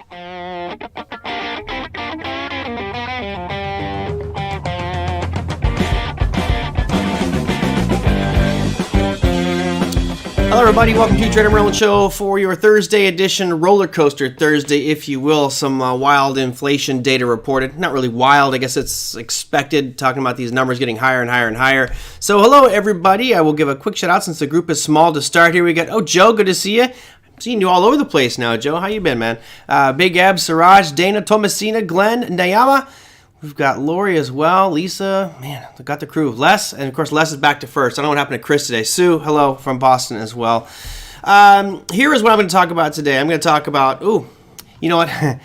Hello everybody, welcome to TraderMerlin Show for your Thursday edition, roller coaster Thursday, if you will. Some wild inflation data reported. Not really wild, I guess it's expected, talking about these numbers getting higher and higher and higher. So hello everybody, I will give a quick shout out since the group is small to start here. We got, Joe, good to see you. I'm seeing you all over the place now, Joe. How you been, man? Big Ab, Siraj, Dana, Thomasina, Glenn, Nayama. We've got Lori as well, Lisa, man, I got the crew. Les, and of course Les is back to first. I don't know what happened to Chris today. Sue, hello from Boston as well. Here is what I'm going to talk about today. I'm going to talk about, you know what?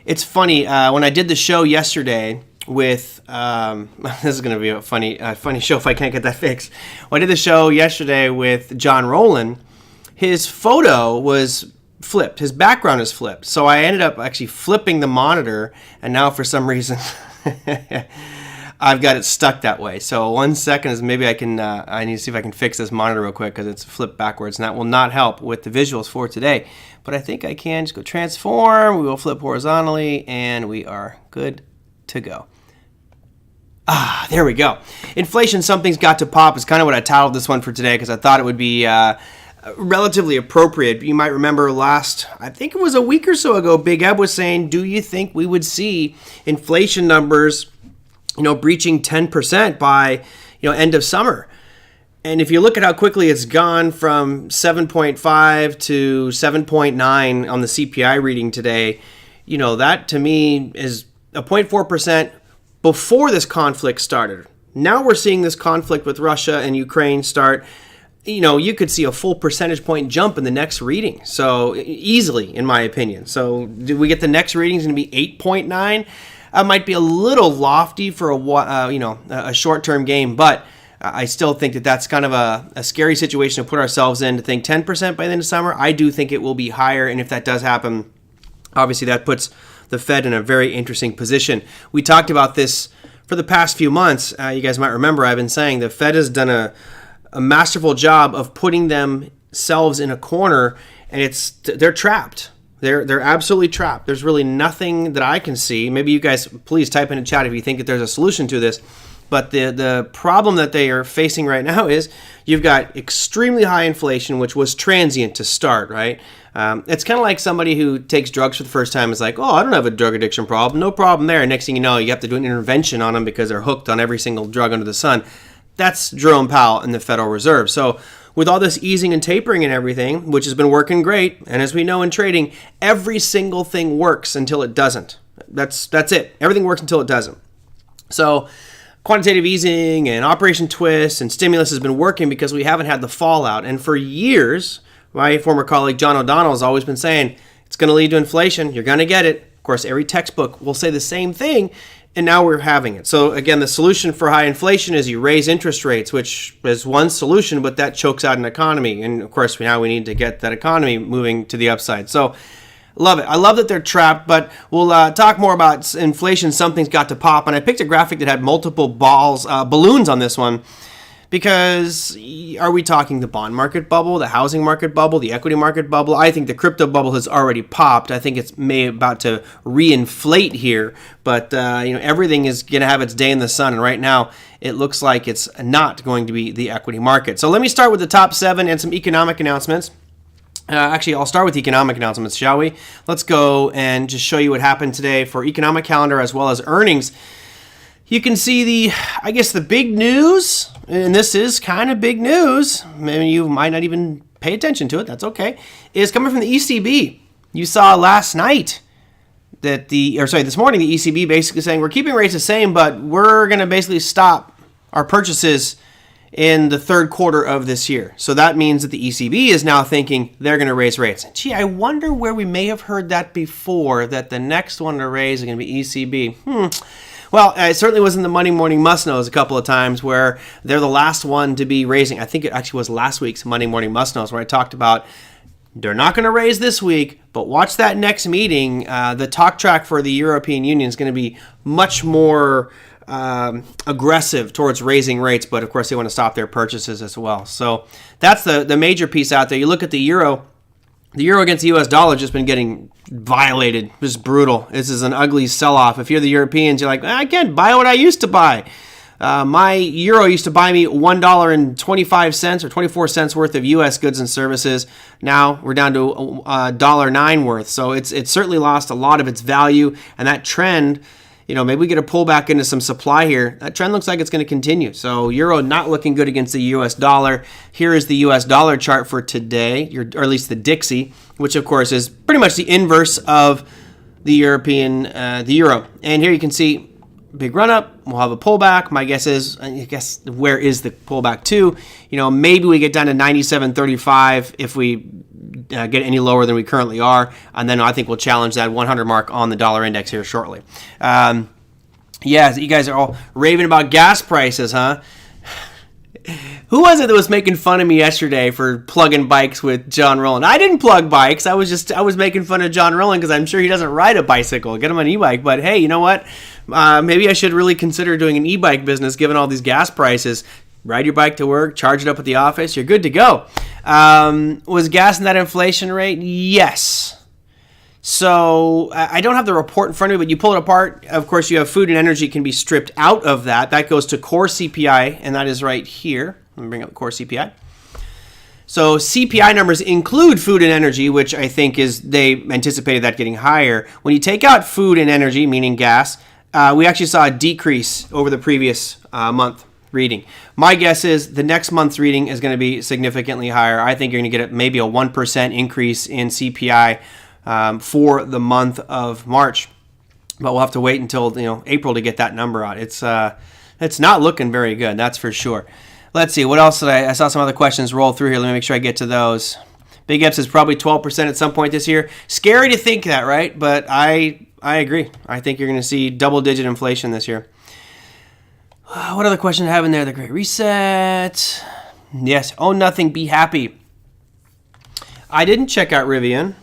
It's funny, when I did the show yesterday with, this is going to be a funny show if I can't get that fixed. When I did the show yesterday with John Rowland, his photo was flipped. His background is flipped. So I ended up actually flipping the monitor, and now for some reason I've got it stuck that way. So 1 second is maybe I can, I need to see if I can fix this monitor real quick because it's flipped backwards, and that will not help with the visuals for today. But I think I can just go transform, we will flip horizontally, and we are good to go. There we go. Inflation, something's got to pop is kind of what I titled this one for today because I thought it would be relatively appropriate. You might remember I think it was a week or so ago, Big Eb was saying, do you think we would see inflation numbers, breaching 10% by, end of summer? And if you look at how quickly it's gone from 7.5 to 7.9 on the CPI reading today, that to me is a 0.4% before this conflict started. Now we're seeing this conflict with Russia and Ukraine start. You could see a full percentage point jump in the next reading. So easily, in my opinion. So do we get the next reading is going to be 8.9? Might be a little lofty for a short-term game, but I still think that that's kind of a scary situation to put ourselves in, to think 10% by the end of summer. I do think it will be higher, and if that does happen, obviously that puts the Fed in a very interesting position. We talked about this for the past few months. You guys might remember I've been saying the Fed has done a masterful job of putting themselves in a corner, and they're trapped. They're absolutely trapped. There's really nothing that I can see. Maybe you guys please type in the chat if you think that there's a solution to this. But the problem that they are facing right now is you've got extremely high inflation, which was transient to start, right? It's kind of like somebody who takes drugs for the first time is like, I don't have a drug addiction problem. No problem there. And next thing you know, you have to do an intervention on them because they're hooked on every single drug under the sun. That's Jerome Powell and the Federal Reserve. So with all this easing and tapering and everything, which has been working great, and as we know in trading, every single thing works until it doesn't. That's it. Everything works until it doesn't. So quantitative easing and Operation Twist and stimulus has been working because we haven't had the fallout. And for years, my former colleague John O'Donnell has always been saying, it's going to lead to inflation. You're going to get it. Of course, every textbook will say the same thing. And now we're having it. So again, the solution for high inflation is you raise interest rates, which is one solution, but that chokes out an economy. And of course, now we need to get that economy moving to the upside. So love it. I love that they're trapped, but we'll talk more about inflation. Something's got to pop. And I picked a graphic that had multiple balloons on this one. Because are we talking the bond market bubble, the housing market bubble, the equity market bubble? I think the crypto bubble has already popped. I think it's about to reinflate here, but everything is going to have its day in the sun. And right now, it looks like it's not going to be the equity market. So let me start with the top 7 and some economic announcements. Actually, I'll start with economic announcements, shall we? Let's go and just show you what happened today for economic calendar as well as earnings. You can see the big news, and this is kind of big news. Maybe you might not even pay attention to it. That's okay. Is coming from the ECB. You saw last night that this morning, the ECB basically saying we're keeping rates the same, but we're going to basically stop our purchases in the third quarter of this year. So that means that the ECB is now thinking they're going to raise rates. Gee, I wonder where we may have heard that before, that the next one to raise is going to be ECB. Well, it certainly was in the Monday Morning Must-Knows a couple of times where they're the last one to be raising. I think it actually was last week's Monday Morning Must-Knows where I talked about they're not going to raise this week, but watch that next meeting. The talk track for the European Union is going to be much more aggressive towards raising rates, but of course they want to stop their purchases as well. So that's the major piece out there. You look at the euro. The euro against the U.S. dollar has just been getting violated. Just brutal. This is an ugly sell-off. If you're the Europeans, you're like, I can't buy what I used to buy. My euro used to buy me $1.25 or 24 cents worth of U.S. goods and services. Now we're down to $1.09 worth. So it's certainly lost a lot of its value. And that trend, maybe we get a pullback into some supply here. That trend looks like it's going to continue. So euro not looking good against the U.S. dollar. Here is the U.S. dollar chart for today, or at least the Dixie, which of course is pretty much the inverse of the the euro. And here you can see big run up. We'll have a pullback. My guess is, where is the pullback to? Maybe we get down to 97.35 if we get any lower than we currently are, and then I think we'll challenge that 100 mark on the dollar index here shortly. You guys are all raving about gas prices, huh? Who was it that was making fun of me yesterday for plugging bikes with John Rowland? I didn't plug bikes. I was making fun of John Rowland because I'm sure he doesn't ride a bicycle. Get him an e-bike. But hey, you know what? Maybe I should really consider doing an e-bike business given all these gas prices. Ride your bike to work, charge it up at the office. You're good to go. Was gas in that inflation rate? Yes. So I don't have the report in front of me, but you pull it apart. Of course, you have food and energy can be stripped out of that. That goes to core CPI, and that is right here. Let me bring up the core CPI. So CPI numbers include food and energy, which I think they anticipated that getting higher. When you take out food and energy, meaning gas, we actually saw a decrease over the previous month reading. My guess is the next month's reading is going to be significantly higher. I think you're going to get maybe a 1% increase in CPI for the month of March, but we'll have to wait until April to get that number out. It's not looking very good, that's for sure. Let's see, what else did I saw some other questions roll through here. Let me make sure I get to those. Big Eps is probably 12% at some point this year. Scary to think that, right? But I agree. I think you're going to see double-digit inflation this year. What other question I have in there? The Great Reset. Yes, own nothing, be happy. I didn't check out Rivian.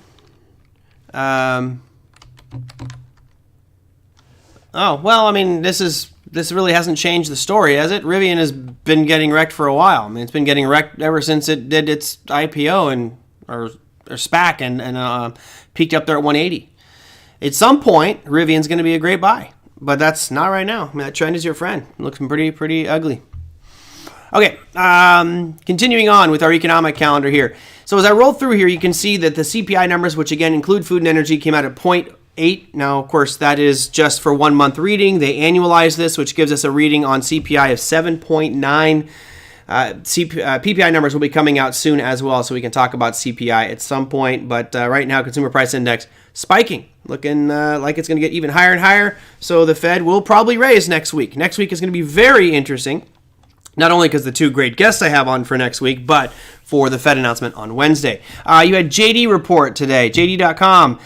This really hasn't changed the story, has it? Rivian has been getting wrecked for a while. It's been getting wrecked ever since it did its IPO or SPAC and peaked up there at 180. At some point, Rivian's going to be a great buy, but that's not right now. That trend is your friend. It looks pretty ugly. Okay, continuing on with our economic calendar here. So as I roll through here, you can see that the CPI numbers, which again include food and energy, came out at 0.8. Now, of course, that is just for 1 month reading. They annualize this, which gives us a reading on CPI of 7.9. PPI numbers will be coming out soon as well, so we can talk about CPI at some point. But right now, Consumer Price Index spiking, looking like it's going to get even higher and higher. So the Fed will probably raise next week. Next week is going to be very interesting. Not only because the two great guests I have on for next week, but for the Fed announcement on Wednesday. You had JD report today, JD.com.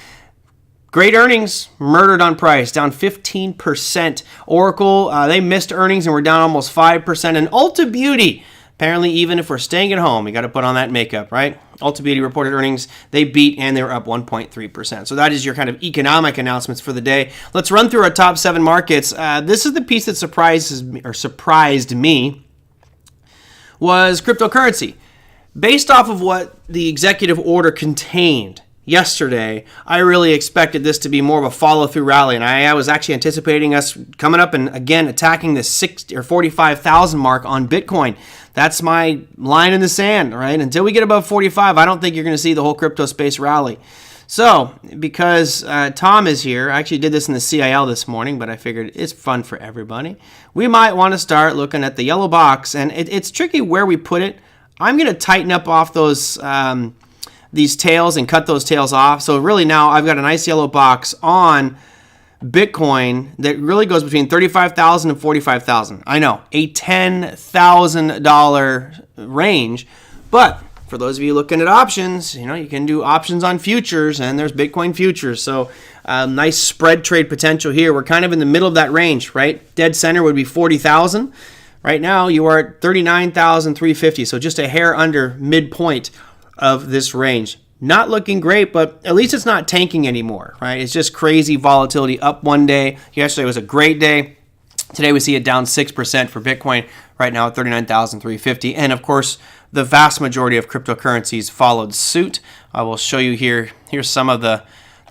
Great earnings, murdered on price, down 15%. Oracle, they missed earnings and were down almost 5%. And Ulta Beauty, apparently even if we're staying at home, you got to put on that makeup, right? Ulta Beauty reported earnings, they beat and they were up 1.3%. So that is your kind of economic announcements for the day. Let's run through our top 7 markets. This is the piece that surprised me. Was cryptocurrency. Based off of what the executive order contained yesterday, I really expected this to be more of a follow-through rally, and I was actually anticipating us coming up and again attacking the 60 or 45,000 mark on Bitcoin. That's my line in the sand, right? Until we get above 45, I don't think you're going to see the whole crypto space rally. So, because Tom is here, I actually did this in the CIL this morning, but I figured it's fun for everybody. We might want to start looking at the yellow box, and it's tricky where we put it. I'm going to tighten up off those these tails and cut those tails off. So really now I've got a nice yellow box on Bitcoin that really goes between $35,000 and $45,000. I know, a $10,000 range, but for those of you looking at options, you can do options on futures, and there's Bitcoin futures. So nice spread trade potential here. We're kind of in the middle of that range, right? Dead center would be 40,000. Right now, you are at 39,350, so just a hair under midpoint of this range. Not looking great, but at least it's not tanking anymore, right? It's just crazy volatility up one day. Yesterday was a great day. Today we see it down 6% for Bitcoin, right now at 39,350. And of course, the vast majority of cryptocurrencies followed suit. I will show you here. Here's some of the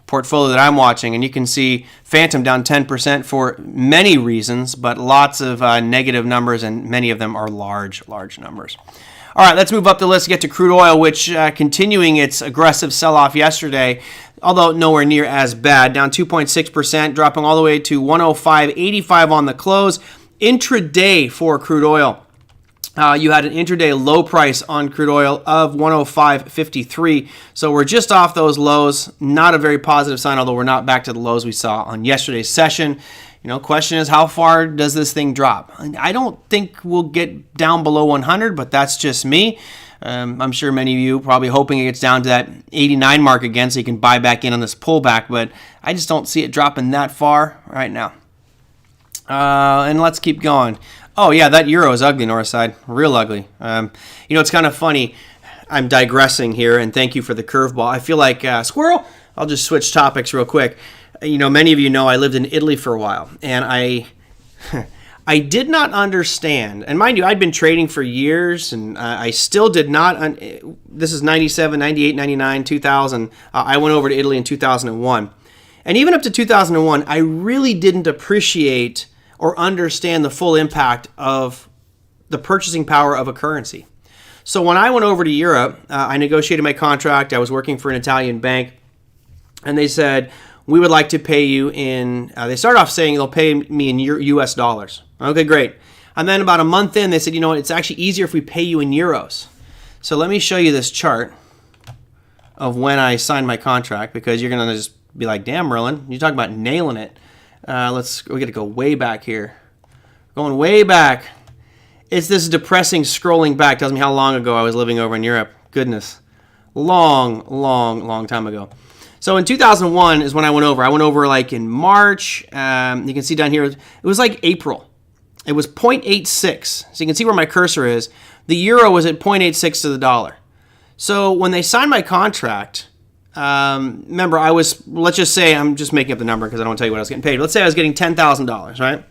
portfolio that I'm watching, and you can see Phantom down 10% for many reasons, but lots of negative numbers, and many of them are large numbers. All right, let's move up the list to get to crude oil, which continuing its aggressive sell-off yesterday, although nowhere near as bad, down 2.6%, dropping all the way to 105.85 on the close. Intraday for crude oil. You had an intraday low price on crude oil of 105.53. So we're just off those lows. Not a very positive sign, although we're not back to the lows we saw on yesterday's session. Question is, how far does this thing drop? I don't think we'll get down below 100, but that's just me. I'm sure many of you probably hoping it gets down to that 89 mark again so you can buy back in on this pullback, but I just don't see it dropping that far right now. And let's keep going. Oh, yeah, that euro is ugly, Northside. Real ugly. It's kind of funny. I'm digressing here, and thank you for the curveball. I feel like squirrel. I'll just switch topics real quick. Many of you know I lived in Italy for a while, and I did not understand. And mind you, I'd been trading for years, and I still did not. This is 97, 98, 99, 2000. I went over to Italy in 2001. And even up to 2001, I really didn't appreciate or understand the full impact of the purchasing power of a currency. So when I went over to Europe, I negotiated my contract. I was working for an Italian bank, and they said, we would like to pay you in, they started off saying they'll pay me in US dollars. Okay, great. And then about a month in, they said, it's actually easier if we pay you in euros. So let me show you this chart of when I signed my contract, because you're going to just be like, damn, Merlin, you talk about nailing it. We got to go way back here. Going way back. It's this depressing scrolling back. Tells me how long ago I was living over in Europe. Goodness. Long time ago. So in 2001 is when I went over. I went over like in March. You can see down here, it was like April. It was 0.86. So you can see where my cursor is. The euro was at 0.86 to the dollar. So when they signed my contract, remember, let's just say, I'm just making up the number because I don't want to tell you what I was getting paid. Let's say I was getting $10,000, right?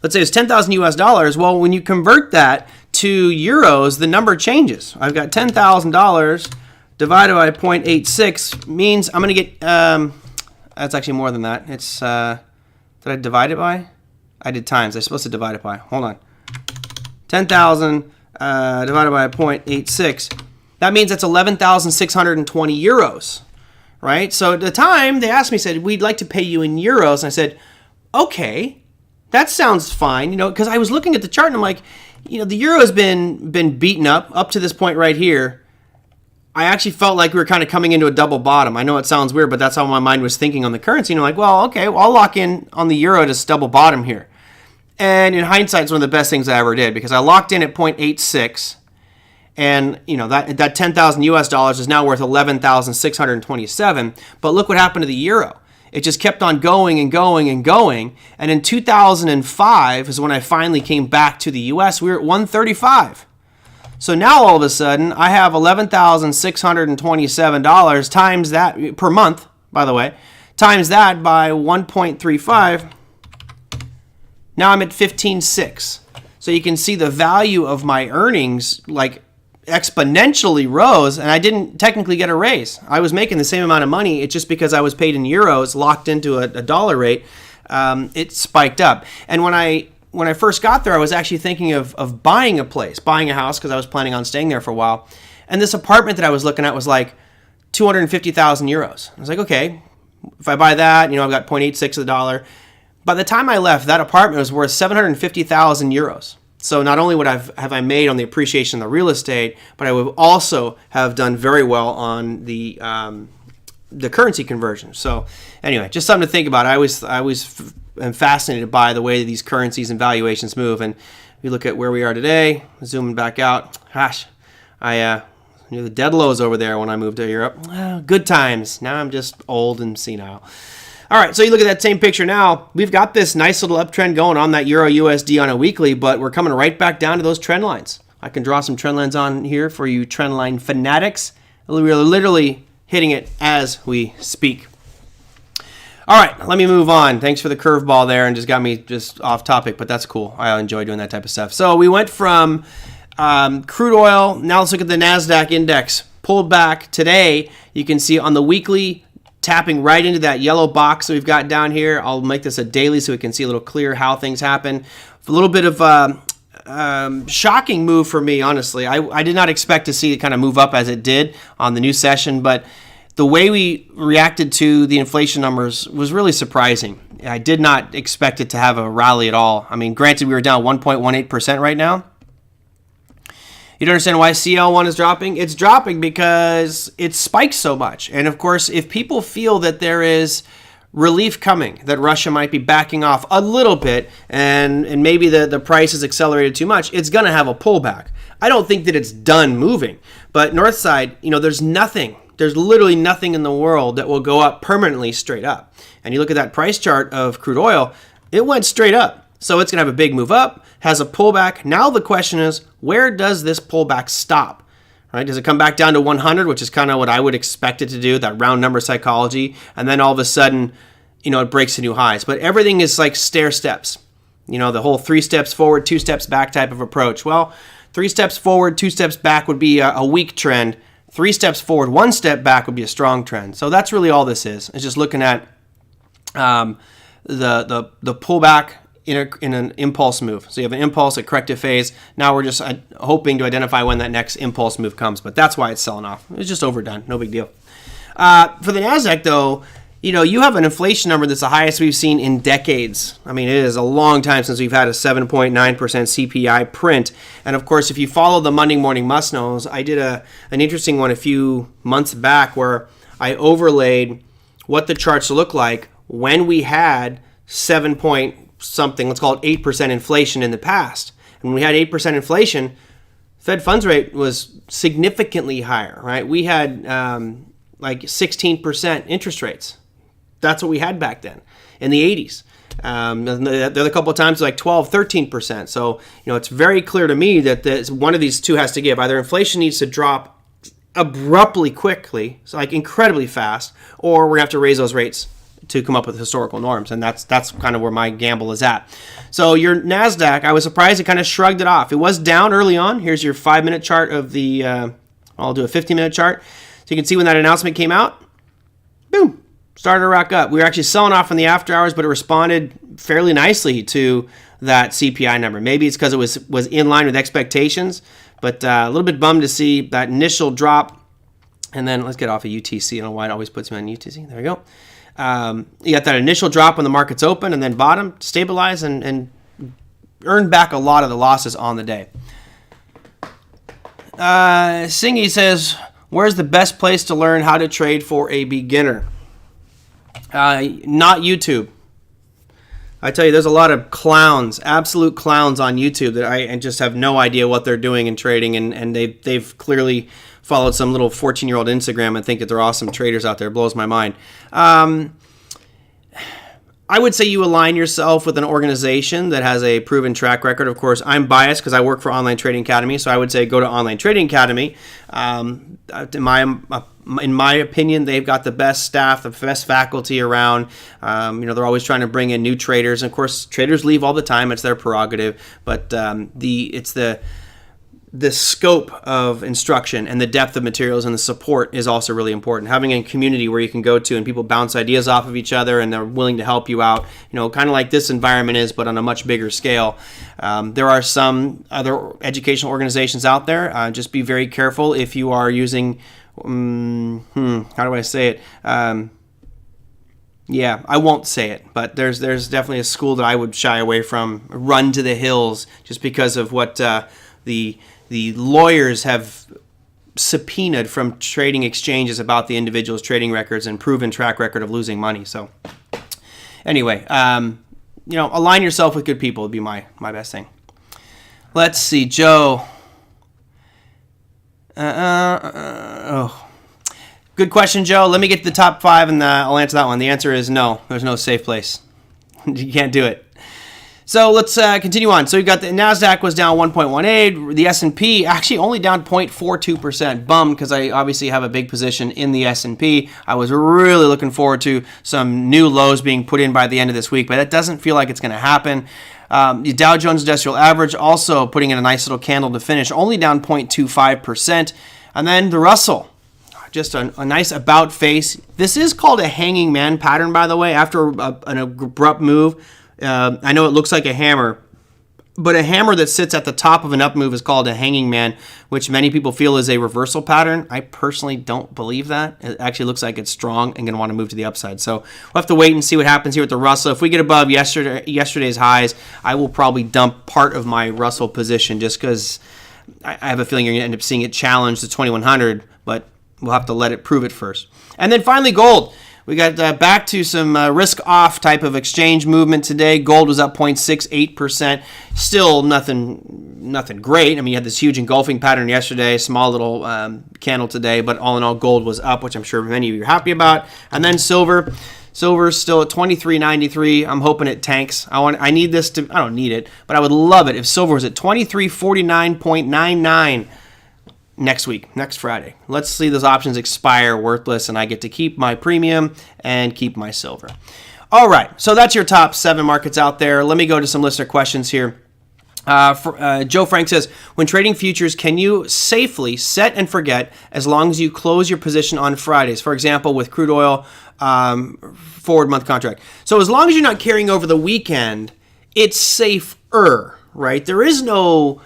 Let's say it's 10,000 US dollars. Well, when you convert that to euros, the number changes. I've got $10,000 divided by 0.86 means I'm going to get, that's actually more than that. It's, did I divide it by? I did times. I'm supposed to divide it by. Hold on. 10,000 divided by 0.86. That means that's 11,620 euros, right? So at the time, they asked me, said, we'd like to pay you in euros. And I said, okay, that sounds fine, because I was looking at the chart and I'm like, the euro has been beaten up to this point right here. I actually felt like we were kind of coming into a double bottom. I know it sounds weird, but that's how my mind was thinking on the currency. And I'm like, well, okay, I'll lock in on the euro to double bottom here. And in hindsight, it's one of the best things I ever did, because I locked in at 0.86. And that 10,000 US dollars is now worth 11,627. But look what happened to the euro. It just kept on going and going and going. And in 2005 is when I finally came back to the US. We were at 135. So now all of a sudden I have $11,627 times that per month, by the way, times that by 1.35. Now I'm at 15.6. So you can see the value of my earnings like exponentially rose, and I didn't technically get a raise. I was making the same amount of money. It's just because I was paid in euros, locked into a dollar rate, it spiked up. And when I first got there, I was actually thinking of buying a house, because I was planning on staying there for a while. And this apartment that I was looking at was like 250,000 euros. I was like, okay, if I buy that, I've got 0.86 of the dollar. By the time I left, that apartment was worth 750,000 euros. So not only have I made on the appreciation of the real estate, but I would also have done very well on the currency conversion. So anyway, just something to think about. I always am fascinated by the way that these currencies and valuations move. And we look at where we are today, zooming back out. Gosh, I knew the dead lows over there when I moved to Europe. Good times. Now I'm just old and senile. All right, so you look at that same picture now. We've got this nice little uptrend going on that Euro USD on a weekly, but we're coming right back down to those trend lines. I can draw some trend lines on here for you trend line fanatics. We're literally hitting it as we speak. All right, let me move on. Thanks for the curveball there and just got me just off topic, but that's cool. I enjoy doing that type of stuff. So we went from crude oil. Now let's look at the Nasdaq index. pulled back today. You can see on the weekly tapping right into that yellow box that we've got down here. I'll make this a daily so we can see a little clear how things happen. A little bit of shocking move for me, honestly. I did not expect to see it kind of move up as it did on the new session, but the way we reacted to the inflation numbers was really surprising. I did not expect it to have a rally at all. I mean, granted, we were down 1.18% right now. You don't understand why CL1 is dropping? It's dropping because it spikes so much. And of course, if people feel that there is relief coming, that Russia might be backing off a little bit, and maybe the price is accelerated too much, it's going to have a pullback. I don't think that it's done moving. But north side, there's nothing. There's literally nothing in the world that will go up permanently straight up. And you look at that price chart of crude oil, it went straight up. So it's going to have a big move up, has a pullback. Now the question is, where does this pullback stop? Right? Does it come back down to 100, which is kind of what I would expect it to do, that round number psychology, and then all of a sudden, it breaks to new highs. But everything is like stair steps. The whole 3 steps forward, 2 steps back type of approach. Well, 3 steps forward, 2 steps back would be a weak trend. 3 steps forward, 1 step back would be a strong trend. So that's really all this is. It's just looking at the pullback in an impulse move. So you have an impulse, a corrective phase. Now we're just hoping to identify when that next impulse move comes. But that's why it's selling off. It's just overdone. No big deal. For the Nasdaq, though, you have an inflation number that's the highest we've seen in decades. I mean, it is a long time since we've had a 7.9% CPI print. And of course, if you follow the Monday morning must-knows, I did an interesting one a few months back where I overlaid what the charts look like when we had 7 point something, let's call it 8% inflation in the past. And when we had 8% inflation, Fed funds rate was significantly higher, right? We had like 16% interest rates. That's what we had back then in the 80s. The other couple of times like 12, 13%. So, it's very clear to me that one of these two has to give. Either inflation needs to drop abruptly quickly, so like incredibly fast, or we're going to have to raise those rates to come up with historical norms. And that's kind of where my gamble is at. So your Nasdaq, I was surprised it kind of shrugged it off. It was down early on. Here's your 5-minute chart of the, I'll do a 15-minute chart. So you can see when that announcement came out, boom, started to rock up. We were actually selling off in the after hours, but it responded fairly nicely to that CPI number. Maybe it's because it was in line with expectations, but a little bit bummed to see that initial drop. And then let's get off of UTC. I don't know why it always puts me on UTC. There we go. You got that initial drop when the market's open, and then bottom, stabilize, and earn back a lot of the losses on the day. Singy says, where's the best place to learn how to trade for a beginner? Not YouTube. I tell you, there's a lot of clowns, absolute clowns on YouTube that I just have no idea what they're doing in trading, and they've clearly followed some little 14-year-old Instagram and think that they're awesome traders out there. It blows my mind. I would say you align yourself with an organization that has a proven track record. Of course, I'm biased because I work for Online Trading Academy, so I would say go to Online Trading Academy. In my opinion, they've got the best staff, the best faculty around. They're always trying to bring in new traders. And of course, traders leave all the time. It's their prerogative. But it's the scope of instruction and the depth of materials and the support is also really important. Having a community where you can go to and people bounce ideas off of each other and they're willing to help you out, kind of like this environment is, but on a much bigger scale. There are some other educational organizations out there. Just be very careful if you are using, how do I say it? Yeah, I won't say it, but there's definitely a school that I would shy away from, run to the hills, just because of what the lawyers have subpoenaed from trading exchanges about the individual's trading records and proven track record of losing money. So anyway, align yourself with good people would be my best thing. Let's see, Joe. Good question, Joe. Let me get to the top 5 and I'll answer that one. The answer is no. There's no safe place. You can't do it. So let's continue on. So you got the Nasdaq was down 1.18. The S&P actually only down 0.42%. Bummed because I obviously have a big position in the S&P. I was really looking forward to some new lows being put in by the end of this week, but that doesn't feel like it's going to happen. The Dow Jones Industrial Average also putting in a nice little candle to finish, only down 0.25%. And then the Russell just a nice about face. This is called a hanging man pattern, by the way, after an abrupt move. I know it looks like a hammer, but a hammer that sits at the top of an up move is called a hanging man, which many people feel is a reversal pattern. I personally don't believe that. It actually looks like it's strong and going to want to move to the upside. So we'll have to wait and see what happens here with the Russell. If we get above yesterday's highs, I will probably dump part of my Russell position just because I have a feeling you're going to end up seeing it challenge the 2100, but we'll have to let it prove it first. And then finally, gold. We got back to some risk-off type of exchange movement today. Gold was up 0.68%. Still nothing great. I mean, you had this huge engulfing pattern yesterday, small little candle today, but all in all, gold was up, which I'm sure many of you are happy about. And then silver. Silver's still at $23.93. I'm hoping it tanks. I need this to. I don't need it, but I would love it if silver was at $23.49.99 next Friday. Let's see those options expire worthless, and I get to keep my premium and keep my silver. All right, so that's your top 7 markets out there. Let me go to some listener questions here. Joe Frank says, when trading futures, can you safely set and forget as long as you close your position on Fridays? For example, with crude oil forward month contract. So as long as you're not carrying over the weekend, it's safer, right? There is no,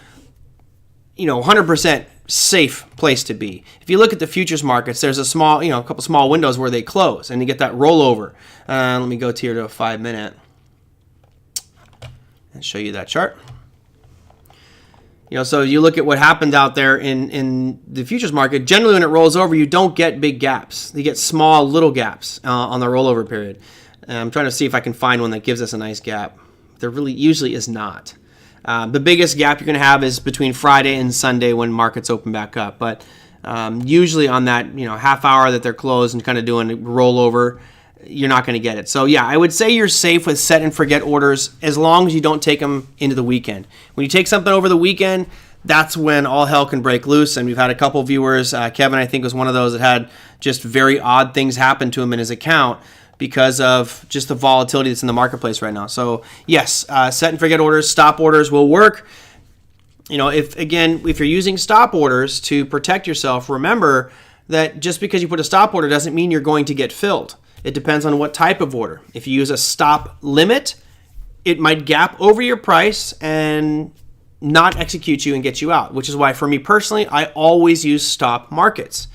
100% safe place to be. If you look at the futures markets, there's a small, a couple small windows where they close, and you get that rollover. Let me go here to a 5-minute and show you that chart. So you look at what happened out there in the futures market. Generally, when it rolls over, you don't get big gaps. You get small little gaps on the rollover period. I'm trying to see if I can find one that gives us a nice gap. There really usually is not. The biggest gap you're going to have is between Friday and Sunday when markets open back up. But usually on that half hour that they're closed and kind of doing a rollover, you're not going to get it. So yeah, I would say you're safe with set and forget orders as long as you don't take them into the weekend. When you take something over the weekend, that's when all hell can break loose. And we've had a couple viewers, Kevin I think was one of those that had just very odd things happen to him in his account because of just the volatility that's in the marketplace right now. So yes, set and forget orders, stop orders will work. If you're using stop orders to protect yourself, remember that just because you put a stop order doesn't mean you're going to get filled. It depends on what type of order. If you use a stop limit, it might gap over your price and not execute you and get you out, which is why for me personally, I always use stop markets.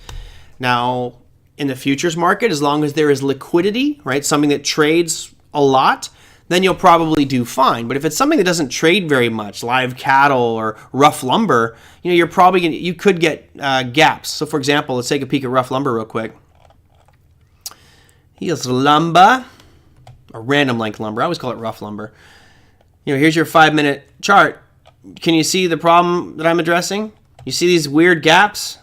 Now, in the futures market, as long as there is liquidity, right, something that trades a lot, then you'll probably do fine. But if it's something that doesn't trade very much, live cattle or rough lumber, you could get gaps. So for example, let's take a peek at rough lumber real quick. Here's lumber, or random length lumber. I always call it rough lumber. Here's your 5-minute chart. Can you see the problem that I'm addressing? You see these weird gaps?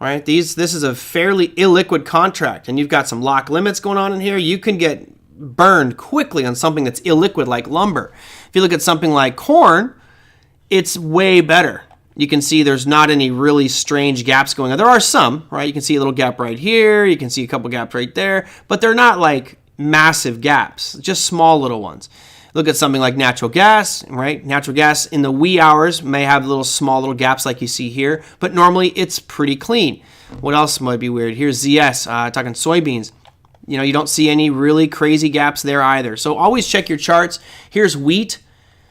Right? This is a fairly illiquid contract, and you've got some lock limits going on in here. You can get burned quickly on something that's illiquid like lumber. If you look at something like corn, it's way better. You can see there's not any really strange gaps going on. There are some, right? You can see a little gap right here. You can see a couple gaps right there, but they're not like massive gaps, just small little ones. Look at something like natural gas, right? Natural gas in the wee hours may have small little gaps like you see here, but normally it's pretty clean. What else might be weird? Here's ZS, talking soybeans. You don't see any really crazy gaps there either. So always check your charts. Here's wheat.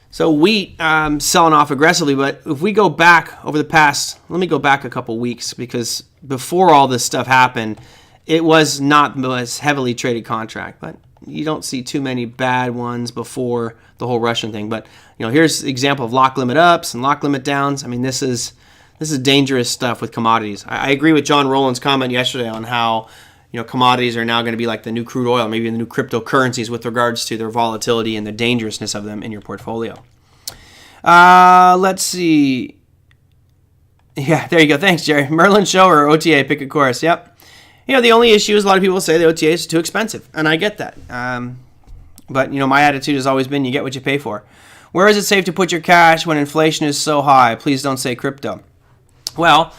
So wheat selling off aggressively, but if we go back over the past, let me go back a couple weeks, because before all this stuff happened, it was not as heavily traded contract, but you don't see too many bad ones before the whole Russian thing. But here's an example of lock limit ups and lock limit downs. I mean, this is dangerous stuff with commodities. I agree with John Rowland's comment yesterday on how commodities are now going to be like the new crude oil, maybe the new cryptocurrencies with regards to their volatility and the dangerousness of them in your portfolio. Let's see. Yeah, there you go. Thanks, Jerry. Merlin show or OTA, pick a course. Yep. The only issue is a lot of people say the OTA is too expensive, and I get that. But my attitude has always been you get what you pay for. Where is it safe to put your cash when inflation is so high? Please don't say crypto. Well,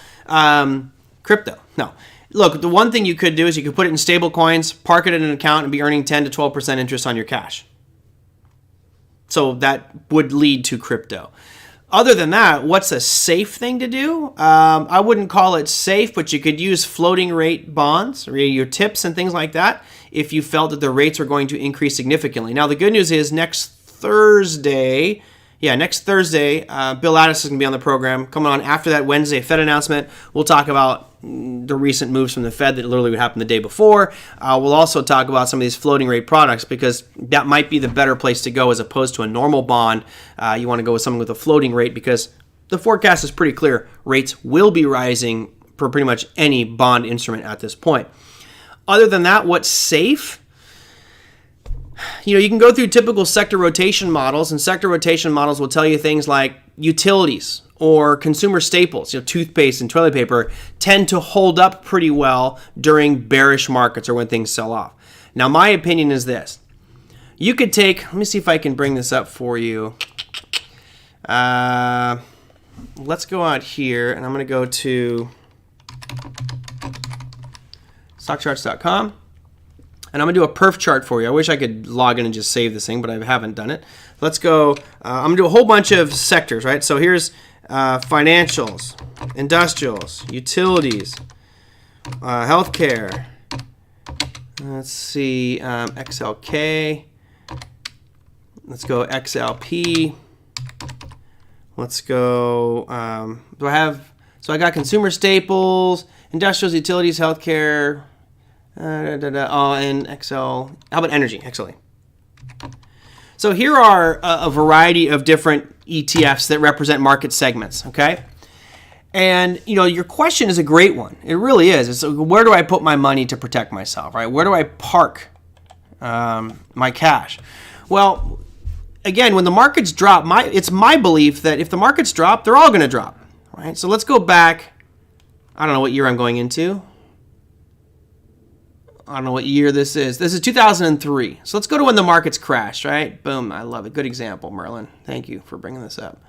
crypto. No. Look, the one thing you could do is you could put it in stable coins, park it in an account, and be earning 10 to 12% interest on your cash. So that would lead to crypto. Other than that, what's a safe thing to do? I wouldn't call it safe, but you could use floating rate bonds or your tips and things like that if you felt that the rates were going to increase significantly. Now, the good news is next Thursday, Bill Addis is going to be on the program. Coming on after that Wednesday Fed announcement, we'll talk about the recent moves from the Fed that literally would happen the day before. We'll also talk about some of these floating rate products because that might be the better place to go as opposed to a normal bond. You want to go with something with a floating rate because the forecast is pretty clear. Rates will be rising for pretty much any bond instrument at this point. Other than that, what's safe? You can go through typical sector rotation models, and sector rotation models will tell you things like utilities or consumer staples, toothpaste and toilet paper, tend to hold up pretty well during bearish markets or when things sell off. Now, my opinion is this. You could take, let me see if I can bring this up for you. Let's go out here, and I'm going to go to stockcharts.com. And I'm going to do a perf chart for you. I wish I could log in and just save this thing, but I haven't done it. Let's go. I'm going to do a whole bunch of sectors, right? So here's financials, industrials, utilities, healthcare. Let's see, XLK. Let's go XLP. Let's go. So I got consumer staples, industrials, utilities, healthcare. And XL. How about energy? XLE. So here are a variety of different ETFs that represent market segments. Okay, and your question is a great one. It really is. It's where do I put my money to protect myself? Right? Where do I park my cash? Well, again, when the markets drop, it's my belief that if the markets drop, they're all going to drop. Right? So let's go back. I don't know what year I'm going into. I don't know what year this is. This is 2003. So let's go to when the markets crashed, right? Boom. I love it. Good example, Merlin. Thank you for bringing this up.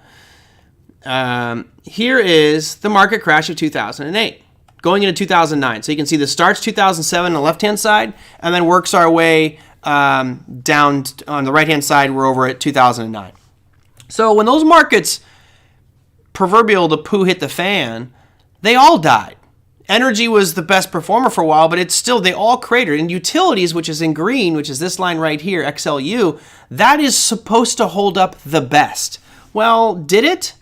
Here is the market crash of 2008, going into 2009. So you can see this starts 2007 on the left-hand side and then works our way down on the right-hand side. We're over at 2009. So when those markets, proverbial the poo hit the fan, they all died. Energy was the best performer for a while, but they all cratered. And utilities, which is in green, which is this line right here, XLU, that is supposed to hold up the best. Well, did it?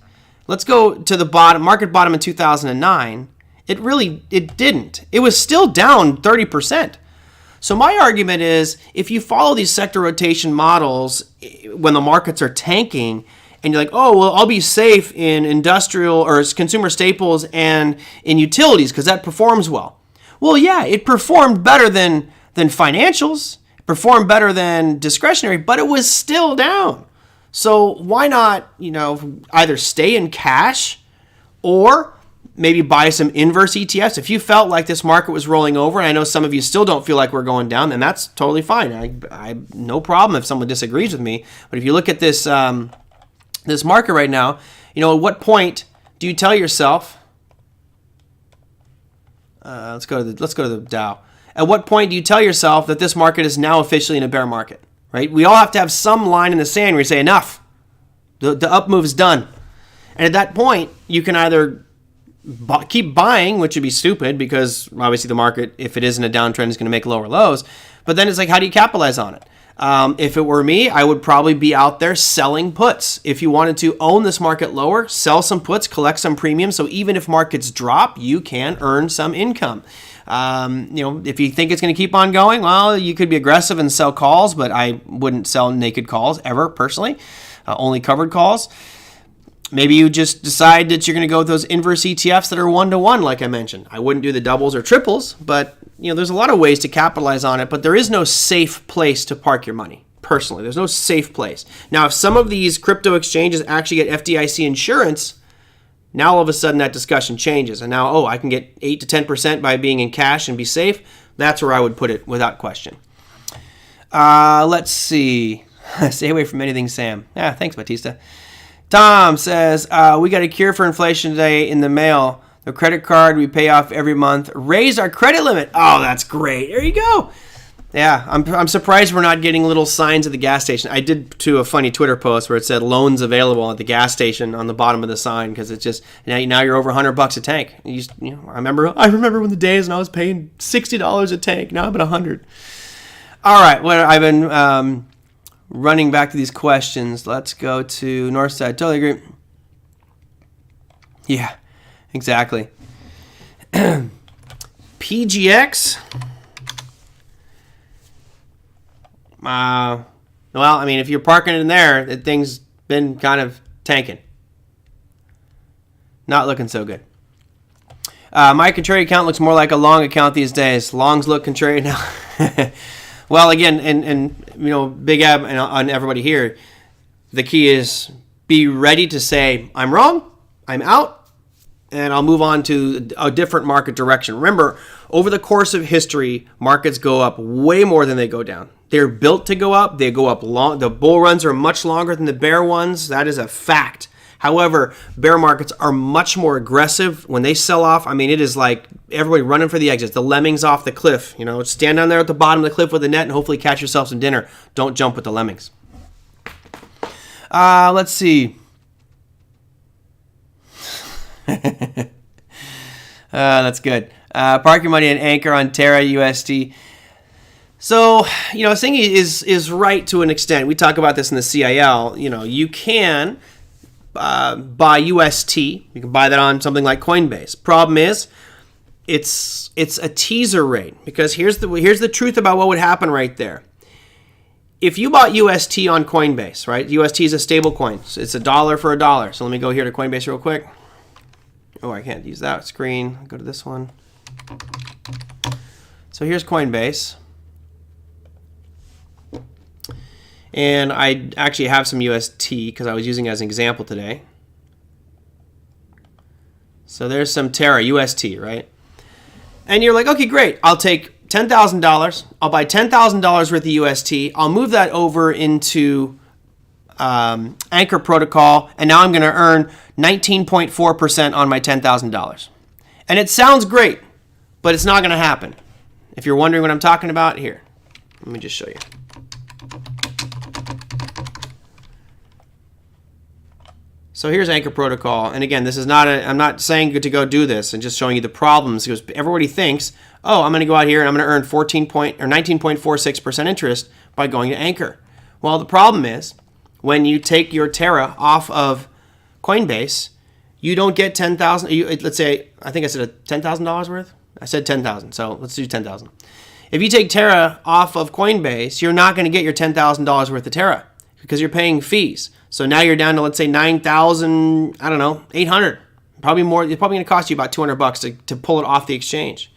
Let's go to the market bottom in 2009. It didn't. It was still down 30%. So my argument is, if you follow these sector rotation models when the markets are tanking, and you're like, oh, well, I'll be safe in industrial or consumer staples and in utilities because that performs well. Well, yeah, it performed better than financials. It performed better than discretionary, but it was still down. So why not, either stay in cash or maybe buy some inverse ETFs? If you felt like this market was rolling over, and I know some of you still don't feel like we're going down, then that's totally fine. I no problem if someone disagrees with me. But if you look at this this market right now, at what point do you tell yourself? Let's go to the Dow. At what point do you tell yourself that this market is now officially in a bear market? Right? We all have to have some line in the sand where you say enough. The up move is done, and at that point you can either keep buying, which would be stupid because obviously the market, if it is in a downtrend, is going to make lower lows. But then it's like, how do you capitalize on it? If it were me, I would probably be out there selling puts. If you wanted to own this market lower, sell some puts, collect some premium. So even if markets drop, you can earn some income. If you think it's going to keep on going, well, you could be aggressive and sell calls, but I wouldn't sell naked calls ever personally, only covered calls. Maybe you just decide that you're going to go with those inverse ETFs that are 1-to-1, like I mentioned. I wouldn't do the doubles or triples, but there's a lot of ways to capitalize on it, but there is no safe place to park your money. Personally, there's no safe place. Now, if some of these crypto exchanges actually get FDIC insurance, now all of a sudden that discussion changes. And now, I can get 8 to 10% by being in cash and be safe. That's where I would put it without question. Let's see. Stay away from anything, Sam. Yeah, thanks, Batista. Tom says, we got a cure for inflation today in the mail. The credit card we pay off every month raised our credit limit. Oh, that's great. There you go. Yeah, I'm surprised we're not getting little signs at the gas station. I did to a funny Twitter post where it said loans available at the gas station on the bottom of the sign, because it's just now you're over $100 a tank. I remember when the days when I was paying $60 a tank. Now I'm at $100. All right, well, I've been running back to these questions. Let's go to Northside. Totally agree. Yeah, exactly. PGX. Well, I mean, if you're parking it in there, that thing's been kind of tanking. Not looking so good. My contrary account looks more like a long account these days. Longs look contrary now. Well, again, and Big Ab and on everybody here, the key is be ready to say, I'm wrong, I'm out, and I'll move on to a different market direction. Remember, over the course of history, markets go up way more than they go down. They're built to go up. They go up long. The bull runs are much longer than the bear ones. That is a fact. However, bear markets are much more aggressive. When they sell off, I mean, it is like everybody running for the exits. The lemmings off the cliff. Stand down there at the bottom of the cliff with a net and hopefully catch yourself some dinner. Don't jump with the lemmings. Let's see. That's good. Park your money and anchor on Terra USD. So, Singy is right to an extent. We talk about this in the CIL. You can buy UST. You can buy that on something like Coinbase. Problem is, it's a teaser rate, because here's the truth about what would happen right there. If you bought UST on Coinbase, right? UST is a stable coin. So it's $1 for $1. So let me go here to Coinbase real quick. Oh, I can't use that screen. Go to this one. So here's Coinbase. And I actually have some UST because I was using it as an example today. So there's some Terra UST, right? And you're like, okay, great. I'll take $10,000. I'll buy $10,000 worth of UST. I'll move that over into Anchor Protocol, and now I'm going to earn 19.4% on my $10,000. And it sounds great, but it's not going to happen. If you're wondering what I'm talking about, here, let me just show you. So here's Anchor Protocol, and again, this is not I'm not saying to go do this, and just showing you the problems, because everybody thinks, oh, I'm going to go out here and I'm going to earn 19.46% interest by going to Anchor. Well, the problem is, when you take your Terra off of Coinbase, you don't get 10,000. Let's say, I think I said $10,000 worth. I said 10,000, so let's do 10,000. If you take Terra off of Coinbase, you're not going to get your $10,000 worth of Terra, because you're paying fees. So now you're down to, let's say, 9,000, I don't know, 800. Probably more. It's probably going to cost you about $200 to pull it off the exchange.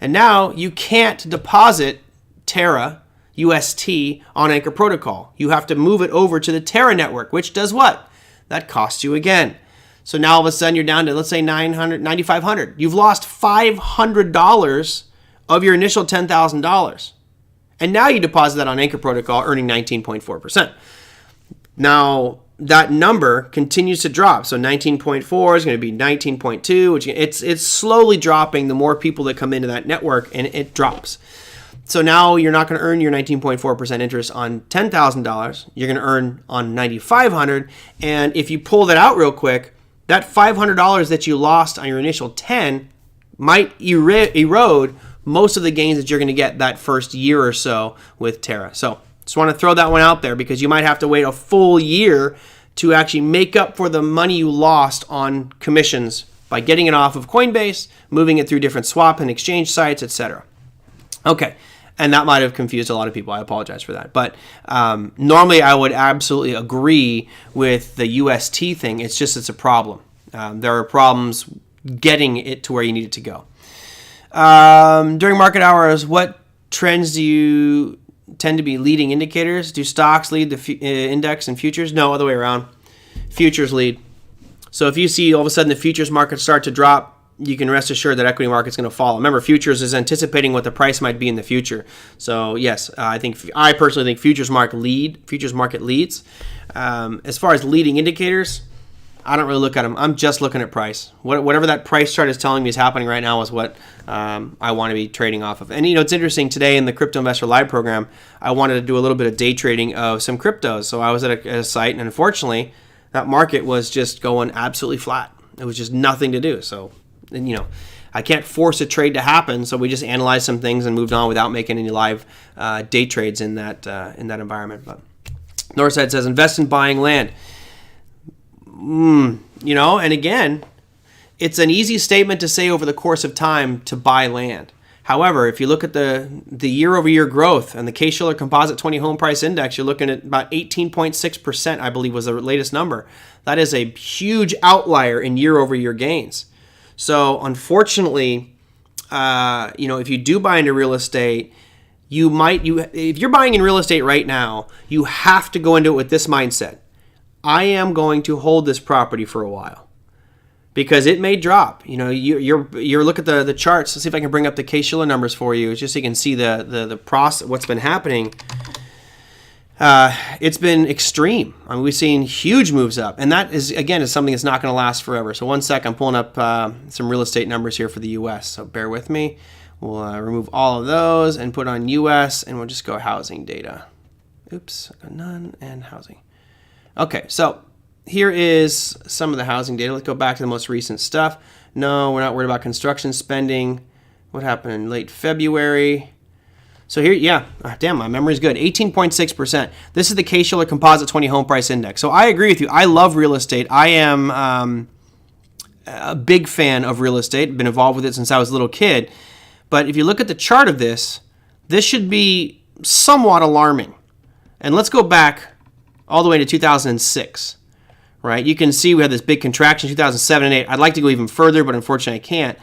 And now you can't deposit Terra UST on Anchor Protocol. You have to move it over to the Terra network, which does what? That costs you again. So now all of a sudden you're down to, let's say, $9,500. You've lost $500 of your initial $10,000. And now you deposit that on Anchor Protocol, earning 19.4%. Now, that number continues to drop. So 19.4 is going to be 19.2, which it's slowly dropping the more people that come into that network, and it drops. So now you're not going to earn your 19.4% interest on $10,000. You're going to earn on $9,500. And if you pull that out real quick, that $500 that you lost on your initial 10 might erode most of the gains that you're going to get that first year or so with Terra. So just want to throw that one out there, because you might have to wait a full year to actually make up for the money you lost on commissions by getting it off of Coinbase, moving it through different swap and exchange sites, etc. Okay, and that might have confused a lot of people. I apologize for that. But normally I would absolutely agree with the UST thing. It's a problem. There are problems getting it to where you need it to go. During market hours, what trends do you tend to be leading indicators? Do stocks lead the index and futures? No, other way around. Futures lead. So if you see all of a sudden the futures market start to drop, you can rest assured that equity market's going to follow. Remember, futures is anticipating what the price might be in the future. So yes, I personally think futures market leads. As far as leading indicators, I don't really look at them. I'm just looking at price. Whatever that price chart is telling me is happening right now is what I want to be trading off of. And it's interesting, today in the Crypto Investor Live program, I wanted to do a little bit of day trading of some cryptos. So I was at a site, and unfortunately, that market was just going absolutely flat. It was just nothing to do. So, I can't force a trade to happen. So we just analyzed some things and moved on without making any live day trades in that environment. But Northside says, invest in buying land. And again, it's an easy statement to say over the course of time to buy land. However, if you look at the year-over-year growth and the Case-Shiller Composite 20 Home Price Index, you're looking at about 18.6%, I believe was the latest number. That is a huge outlier in year-over-year gains. So unfortunately, if you do buy into real estate, if you're buying in real estate right now, you have to go into it with this mindset. I am going to hold this property for a while because it may drop. You're look at the charts. Let's see if I can bring up the Case-Shiller numbers for you, just so you can see the process, what's been happening. It's been extreme. I mean, we've seen huge moves up, and that is something that's not going to last forever. So one sec, I'm pulling up some real estate numbers here for the U.S. So bear with me. We'll remove all of those and put on U.S. and we'll just go housing data. Oops, none and housing. Okay, so here is some of the housing data. Let's go back to the most recent stuff. No, we're not worried about construction spending. What happened in late February? So here, damn, my memory's good. 18.6%. This is the Case-Shiller Composite 20 Home Price Index. So I agree with you. I love real estate. I am a big fan of real estate. Been involved with it since I was a little kid. But if you look at the chart of this should be somewhat alarming. And let's go back all the way to 2006, right? You can see we had this big contraction in 2007 and 8. I'd like to go even further, but unfortunately I can't.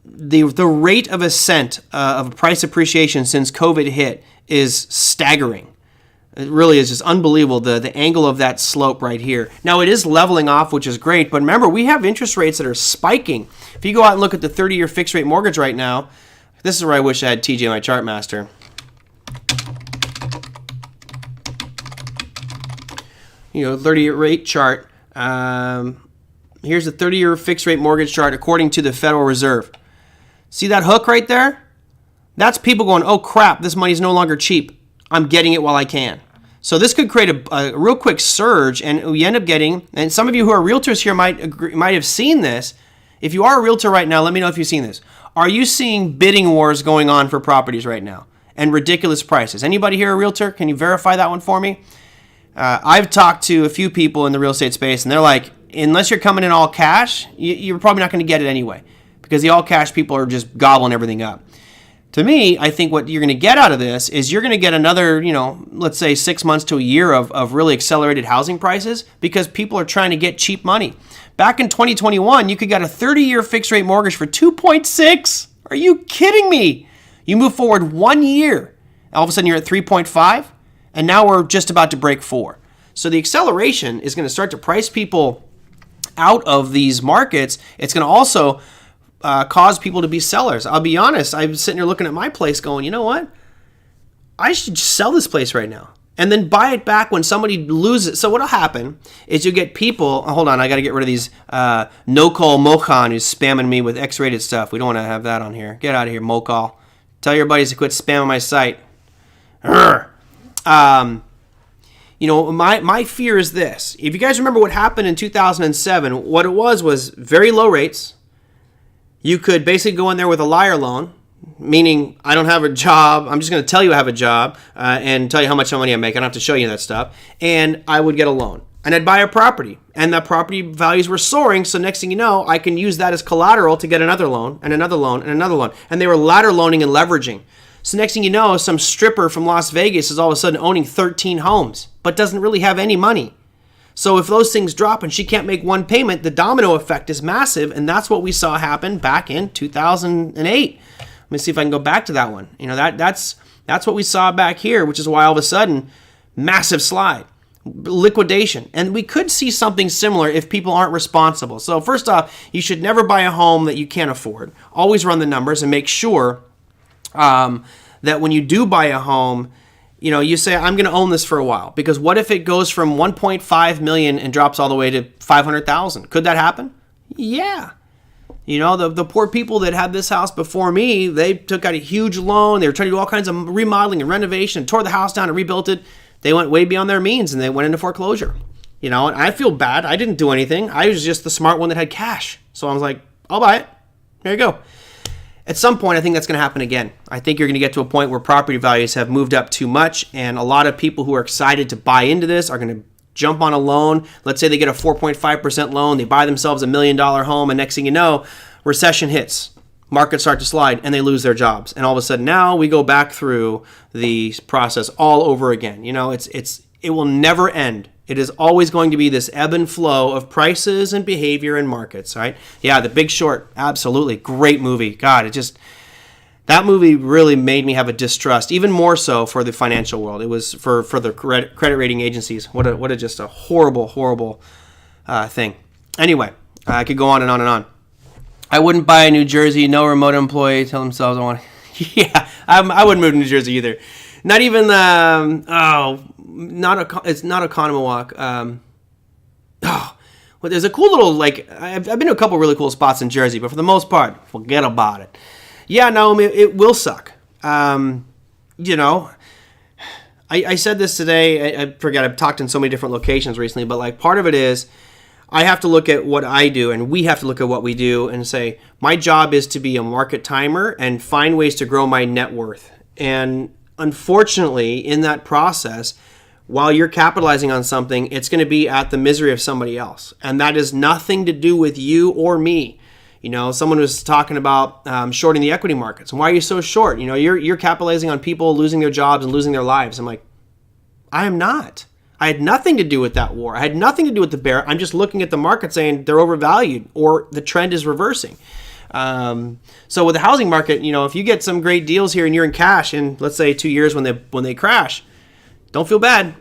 The rate of ascent of price appreciation since COVID hit is staggering. It really is just unbelievable, the angle of that slope right here. Now, it is leveling off, which is great, but remember, we have interest rates that are spiking. If you go out and look at the 30-year fixed-rate mortgage right now, this is where I wish I had TJ, my chart master. 30-year rate chart. Here's the 30-year fixed-rate mortgage chart according to the Federal Reserve. See that hook right there? That's people going, oh crap, this money's no longer cheap. I'm getting it while I can. So this could create a real quick surge, and we end up getting, and some of you who are realtors here might have seen this. If you are a realtor right now, let me know if you've seen this. Are you seeing bidding wars going on for properties right now and ridiculous prices? Anybody here a realtor? Can you verify that one for me? I've talked to a few people in the real estate space, and they're like, unless you're coming in all cash, you're probably not going to get it anyway, because the all cash people are just gobbling everything up. To me, I think what you're going to get out of this is you're going to get another, let's say 6 months to a year of really accelerated housing prices, because people are trying to get cheap money. Back in 2021, you could get a 30-year fixed rate mortgage for 2.6. Are you kidding me? You move forward 1 year, all of a sudden you're at 3.5, and now we're just about to break 4. So the acceleration is going to start to price people out of these markets. It's going to also cause people to be sellers. I'll be honest, I'm sitting here looking at my place going, you know what? I should just sell this place right now and then buy it back when somebody loses. So what'll happen is you get people, hold on, I got to get rid of these no-call Mokan who's spamming me with X-rated stuff. We don't want to have that on here. Get out of here, Mokal. Tell your buddies to quit spamming my site. My fear is this. If you guys remember what happened in 2007, what it was very low rates. You could basically go in there with a liar loan, meaning I don't have a job. I'm just going to tell you I have a job and tell you how much money I make. I don't have to show you that stuff. And I would get a loan. And I'd buy a property. And the property values were soaring. So next thing you know, I can use that as collateral to get another loan and another loan and another loan. And they were ladder loaning and leveraging. So next thing you know, some stripper from Las Vegas is all of a sudden owning 13 homes, but doesn't really have any money. So if those things drop and she can't make one payment, the domino effect is massive, and that's what we saw happen back in 2008. Let me see if I can go back to that one. That's what we saw back here, which is why all of a sudden, massive slide, liquidation. And we could see something similar if people aren't responsible. So first off, you should never buy a home that you can't afford. Always run the numbers and make sure that when you do buy a home, you say, I'm going to own this for a while, because what if it goes from 1.5 million and drops all the way to 500,000? Could that happen? Yeah. The poor people that had this house before me, they took out a huge loan. They were trying to do all kinds of remodeling and renovation, tore the house down and rebuilt it. They went way beyond their means and they went into foreclosure. And I feel bad. I didn't do anything. I was just the smart one that had cash. So I was like, I'll buy it. There you go. At some point, I think that's going to happen again. I think you're going to get to a point where property values have moved up too much, and a lot of people who are excited to buy into this are going to jump on a loan. Let's say they get a 4.5% loan, they buy themselves $1 million home, and next thing you know, recession hits, markets start to slide, and they lose their jobs. And all of a sudden now we go back through the process all over again. It will never end. It is always going to be this ebb and flow of prices and behavior in markets, right? Yeah, The Big Short, absolutely. Great movie. God, that movie really made me have a distrust, even more so for the financial world. It was for the credit rating agencies. What a just a horrible, horrible thing. Anyway, I could go on and on and on. I wouldn't buy in New Jersey. No remote employee tell themselves I want to. Yeah, I wouldn't move to New Jersey either. Not even it's not Oconomowoc. Well, there's a cool little, I've been to a couple really cool spots in Jersey, but for the most part, forget about it. Yeah, no, it will suck. I said this today. I forget. I've talked in so many different locations recently, but part of it is I have to look at what I do, and we have to look at what we do and say, my job is to be a market timer and find ways to grow my net worth. And unfortunately, in that process, while you're capitalizing on something, it's going to be at the misery of somebody else. And that has nothing to do with you or me. Someone was talking about shorting the equity markets. And why are you so short? You're capitalizing on people losing their jobs and losing their lives. I'm like, I am not. I had nothing to do with that war. I had nothing to do with the bear. I'm just looking at the market saying they're overvalued or the trend is reversing. So with the housing market, if you get some great deals here and you're in cash in, let's say, 2 years when they crash, don't feel bad.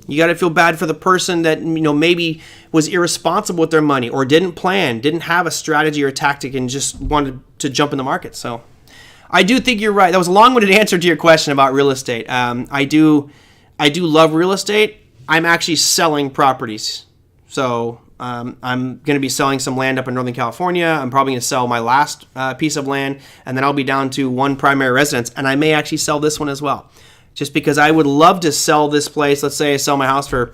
You got to feel bad for the person that maybe was irresponsible with their money or didn't plan, didn't have a strategy or a tactic, and just wanted to jump in the market. So I do think you're right. That was a long-winded answer to your question about real estate. I do love real estate. I'm actually selling properties. So I'm going to be selling some land up in Northern California. I'm probably going to sell my last piece of land, and then I'll be down to one primary residence, and I may actually sell this one as well. Just because I would love to sell this place. Let's say I sell my house for,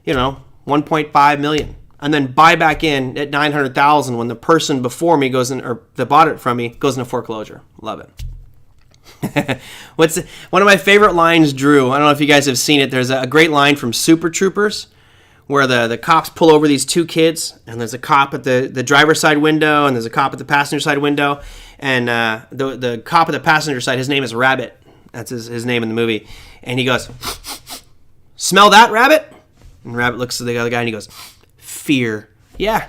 $1.5 million, and then buy back in at $900,000 when the person before me goes in, or that bought it from me, goes into foreclosure. Love it. One of my favorite lines, Drew? I don't know if you guys have seen it. There's a great line from Super Troopers where the cops pull over these two kids, and there's a cop at the driver's side window, and there's a cop at the passenger side window, and the cop at the passenger side, his name is Rabbit. That's his name in the movie. And he goes, "Smell that, Rabbit?" And Rabbit looks at the other guy and he goes, "Fear." Yeah,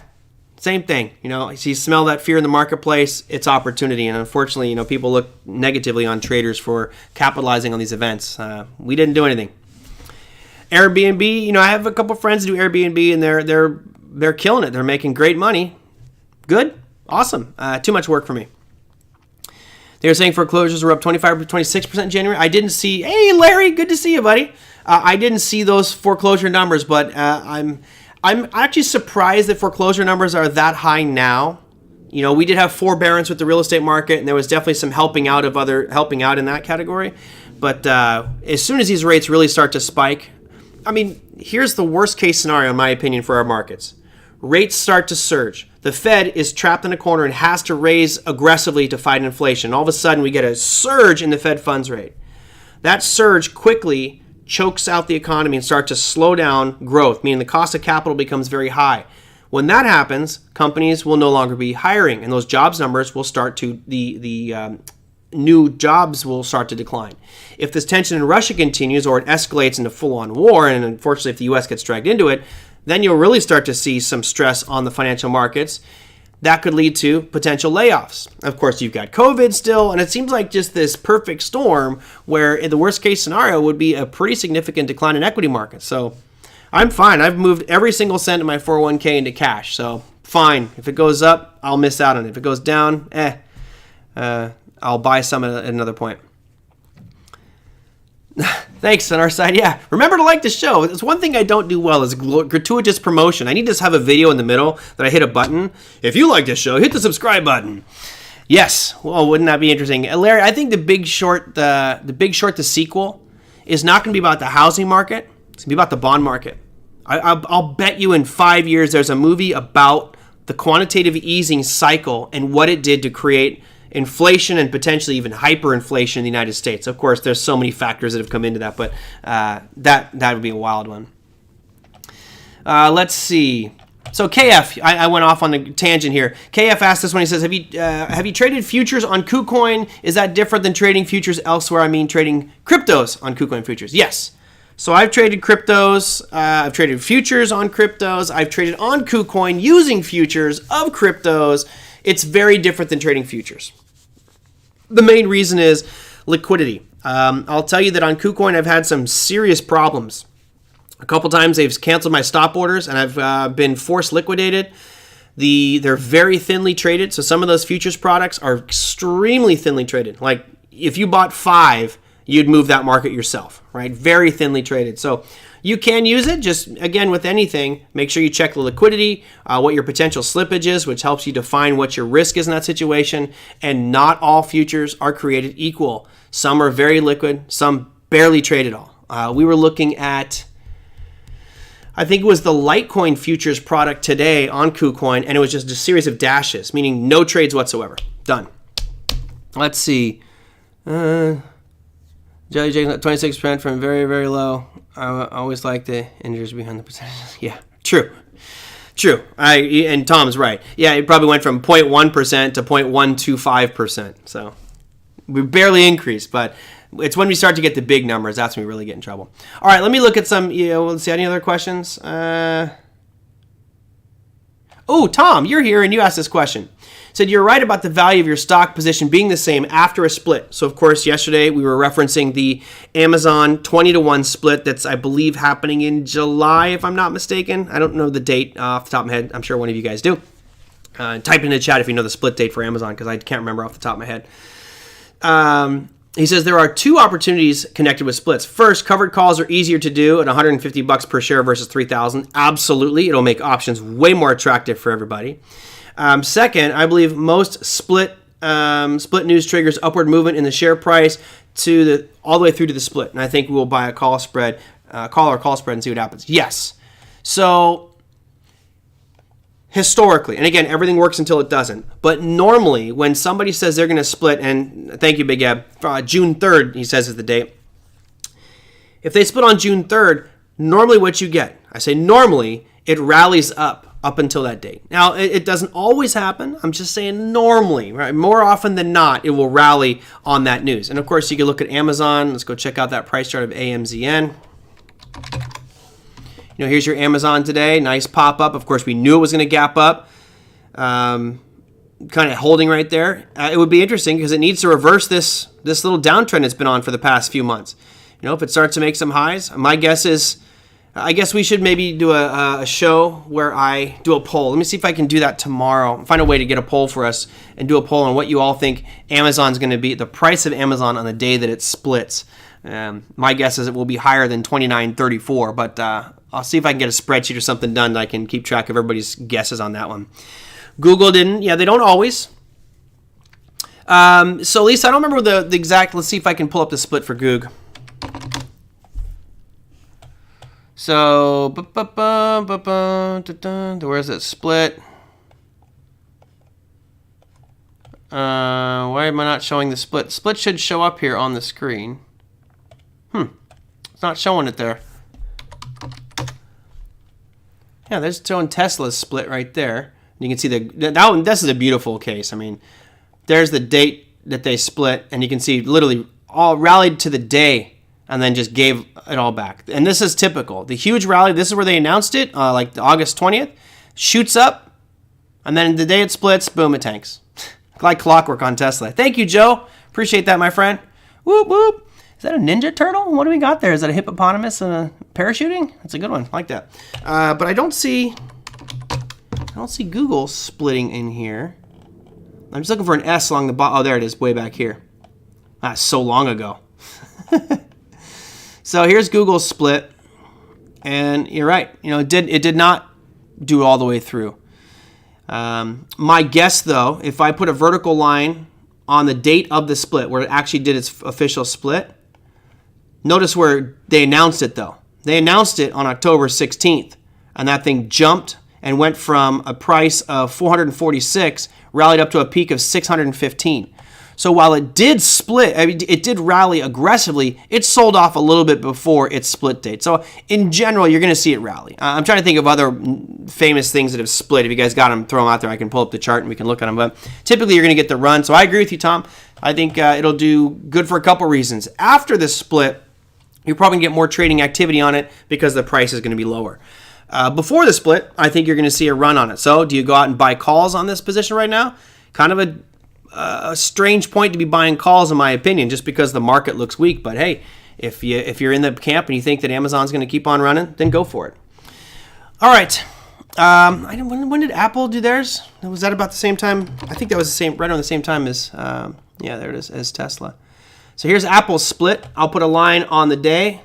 same thing. You smell that fear in the marketplace, it's opportunity. And unfortunately, people look negatively on traders for capitalizing on these events. We didn't do anything. Airbnb, I have a couple friends who do Airbnb, and they're killing it. They're making great money. Good, awesome. Too much work for me. They were saying foreclosures were up 25-26% in January. I didn't see. Hey, Larry, good to see you, buddy. I didn't see those foreclosure numbers, but I'm actually surprised that foreclosure numbers are that high now. We did have forbearance with the real estate market, and there was definitely some helping out in that category. But as soon as these rates really start to spike, here's the worst case scenario, in my opinion, for our markets. Rates start to surge. The Fed is trapped in a corner and has to raise aggressively to fight inflation. All of a sudden, we get a surge in the Fed funds rate. That surge quickly chokes out the economy and starts to slow down growth, meaning the cost of capital becomes very high. When that happens, companies will no longer be hiring, and those jobs numbers will start to, the new jobs will start to decline. If this tension in Russia continues or it escalates into full-on war, and unfortunately if the U.S. gets dragged into it, then you'll really start to see some stress on the financial markets. That could lead to potential layoffs. Of course, you've got COVID still, and it seems like just this perfect storm where in the worst case scenario would be a pretty significant decline in equity markets. So I'm fine. I've moved every single cent of my 401k into cash. So fine. If it goes up, I'll miss out on it. If it goes down, I'll buy some at another point. Thanks on our side. Yeah, remember to like the show. It's one thing I don't do well is gratuitous promotion. I need to have a video in the middle that I hit a button. If you like the show, hit the subscribe button. Yes. Well, wouldn't that be interesting, Larry? I think the Big Short, the sequel, is not going to be about the housing market. It's going to be about the bond market. I'll bet you in 5 years there's a movie about the quantitative easing cycle and what it did to create inflation and potentially even hyperinflation in the United States. Of course, there's so many factors that have come into that, but that would be a wild one. Let's see. So KF, I went off on the tangent here. KF asked this one. He says, "Have you traded futures on KuCoin? Is that different than trading futures elsewhere? I mean, trading cryptos on KuCoin futures." Yes. So I've traded cryptos. I've traded futures on cryptos. I've traded on KuCoin using futures of cryptos. It's very different than trading futures. The main reason is liquidity. I'll tell you that on KuCoin, I've had some serious problems. A couple times they've canceled my stop orders, and I've been forced liquidated. They're very thinly traded, so some of those futures products are extremely thinly traded. Like if you bought 5, you'd move that market yourself, right? Very thinly traded. So you can use it. Just again, with anything, make sure you check the liquidity, what your potential slippage is, which helps you define what your risk is in that situation. And not all futures are created equal. Some are very liquid, some barely trade at all. We were looking at, I think it was the Litecoin futures product today on KuCoin, and it was just a series of dashes, meaning no trades whatsoever. Done. Let's see. Jelly Jake, 26% from very, very low. I always like the integers behind the percentages. Yeah, true. And Tom's right. Yeah, it probably went from 0.1% to 0.125%. So we barely increased, but it's when we start to get the big numbers, that's when we really get in trouble. All right, let me look at some, let's see, any other questions? Oh, Tom, you're here and you asked this question. Said you're right about the value of your stock position being the same after a split. So of course yesterday we were referencing the Amazon 20-to-1 split that's, I believe, happening in July, if I'm not mistaken. I don't know the date off the top of my head. I'm sure one of you guys do. Type in the chat if you know the split date for Amazon, because I can't remember off the top of my head. He says there are 2 opportunities connected with splits. First, covered calls are easier to do at $150 per share versus $3,000. Absolutely, it'll make options way more attractive for everybody. Second, I believe most split news triggers upward movement in the share price all the way through to the split. And I think we will buy a call spread and see what happens. Yes. So historically, and again, everything works until it doesn't. But normally, when somebody says they're going to split, and thank you, Big Eb, June 3rd, he says is the date. If they split on June 3rd, normally what you get, I say normally, it rallies up until that date. Now, it doesn't always happen. I'm just saying normally, right? More often than not, it will rally on that news. And of course, you can look at Amazon. Let's go check out that price chart of AMZN. Here's your Amazon today. Nice pop up. Of course, we knew it was going to gap up. Kind of holding right there. It would be interesting because it needs to reverse this little downtrend it's been on for the past few months. If it starts to make some highs, my guess is, I guess we should maybe do a show where I do a poll. Let me see if I can do that tomorrow. Find a way to get a poll for us and do a poll on what you all think Amazon's going to be, the price of Amazon on the day that it splits. My guess is it will be higher than $29.34, but I'll see if I can get a spreadsheet or something done that I can keep track of everybody's guesses on that one. Google didn't. Yeah, they don't always. So, Lisa, I don't remember the exact. Let's see if I can pull up the split for Goog. So, where's that split? Why am I not showing the split? Split should show up here on the screen. It's not showing it there. Yeah, there's showing Tesla's split right there. You can see that one. This is a beautiful case. I mean, there's the date that they split, and you can see literally all rallied to the day and then just gave it all back. And this is typical. The huge rally, this is where they announced it, like August 20th, shoots up, and then the day it splits, boom, it tanks. Like clockwork on Tesla. Thank you, Joe. Appreciate that, my friend. Whoop, whoop. Is that a ninja turtle? What do we got there? Is that a hippopotamus and a parachuting? That's a good one. I like that. But I don't see Google splitting in here. I'm just looking for an S along the bottom. Oh, there it is, way back here. That's so long ago. So here's Google's split, and you're right. It did not do it all the way through. My guess, though, if I put a vertical line on the date of the split, where it actually did its official split, notice where they announced it, though. They announced it on October 16th, and that thing jumped and went from a price of 446, rallied up to a peak of 615. So while it did split, it did rally aggressively, it sold off a little bit before its split date. So in general, you're going to see it rally. I'm trying to think of other famous things that have split. If you guys got them, throw them out there. I can pull up the chart and we can look at them. But typically, you're going to get the run. So I agree with you, Tom. I think it'll do good for a couple reasons. After this split, you're probably going to get more trading activity on it because the price is going to be lower. Before the split, I think you're going to see a run on it. So do you go out and buy calls on this position right now? Kind of a strange point to be buying calls, in my opinion, just because the market looks weak. But hey, if you're in the camp and you think that Amazon's going to keep on running, then go for it. All right. When did Apple do theirs? Was that about the same time? I think that was right around the same time as there it is, as Tesla. So here's Apple's split. I'll put a line on the day.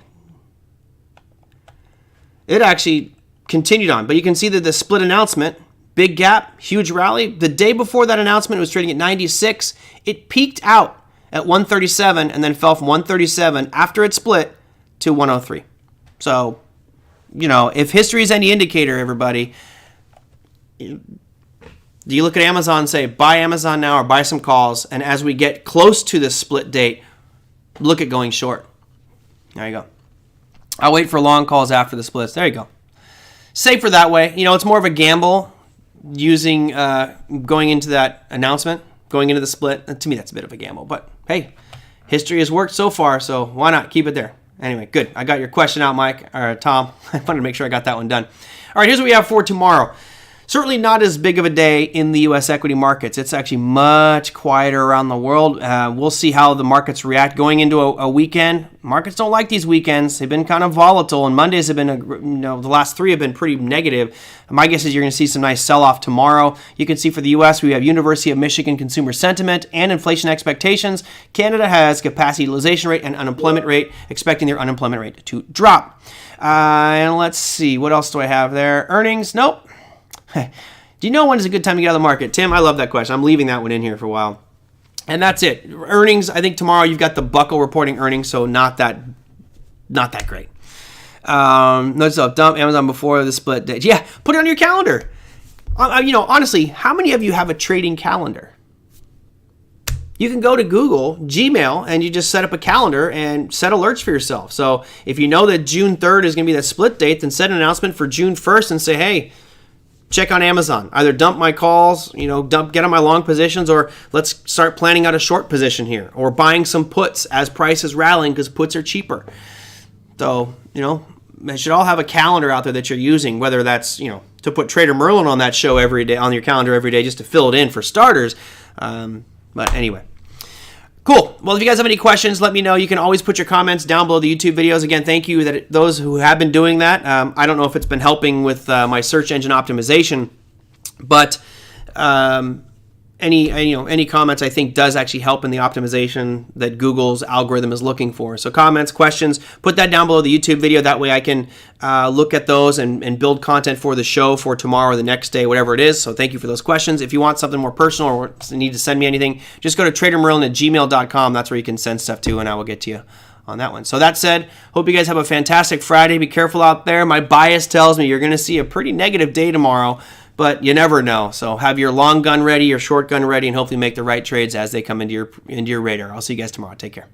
It actually continued on, but you can see that the split announcement, big gap, huge rally. The day before that announcement, it was trading at 96. It peaked out at 137 and then fell from 137 after it split to 103. So, if history is any indicator, everybody, do you look at Amazon and say, buy Amazon now or buy some calls? And as we get close to the split date, look at going short. There you go. I'll wait for long calls after the splits. There you go. Safer that way. It's more of a gamble using going into that announcement, going into the split. To me, that's a bit of a gamble. But hey, history has worked so far, so why not keep it there? Anyway, good. I got your question out, Mike or Tom. I wanted to make sure I got that one done. All right, here's what we have for tomorrow. Certainly not as big of a day in the U.S. equity markets. It's actually much quieter around the world. We'll see how the markets react going into a weekend. Markets don't like these weekends. They've been kind of volatile, and Mondays have been, the last three have been pretty negative. My guess is you're going to see some nice sell-off tomorrow. You can see for the U.S., we have University of Michigan consumer sentiment and inflation expectations. Canada has capacity utilization rate and unemployment rate, expecting their unemployment rate to drop. And let's see, what else do I have there? Earnings? Nope. Do you know when is a good time to get out of the market? Tim, I love that question. I'm leaving that one in here for a while. And that's it. Earnings, I think tomorrow you've got the Buckle reporting earnings, so not that great. Notice I'll dump Amazon before the split date. Yeah, put it on your calendar. Honestly, how many of you have a trading calendar? You can go to Google, Gmail, and you just set up a calendar and set alerts for yourself. So if you know that June 3rd is going to be that split date, then set an announcement for June 1st and say, hey, check on Amazon. Either dump my calls, get on my long positions, or let's start planning out a short position here, or buying some puts as price is rallying because puts are cheaper. So, they should all have a calendar out there that you're using, whether that's, to put TraderMerlin on that show every day, on your calendar every day, just to fill it in for starters. But anyway. Cool. Well, if you guys have any questions, let me know. You can always put your comments down below the YouTube videos. Again, thank you those who have been doing that. I don't know if it's been helping with my search engine optimization, but any comments I think does actually help in the optimization that Google's algorithm is looking for. So comments, questions, put that down below the YouTube video. That way I can look at those and build content for the show for tomorrow or the next day, whatever it is. So thank you for those questions. If you want something more personal or need to send me anything, just go to TraderMerlin@gmail.com. That's where you can send stuff to, and I will get to you on that one. So that said, hope you guys have a fantastic Friday. Be careful out there. My bias tells me you're going to see a pretty negative day tomorrow, but you never know. So have your long gun ready, your short gun ready, and hopefully make the right trades as they come into your radar. I'll see you guys tomorrow. Take care.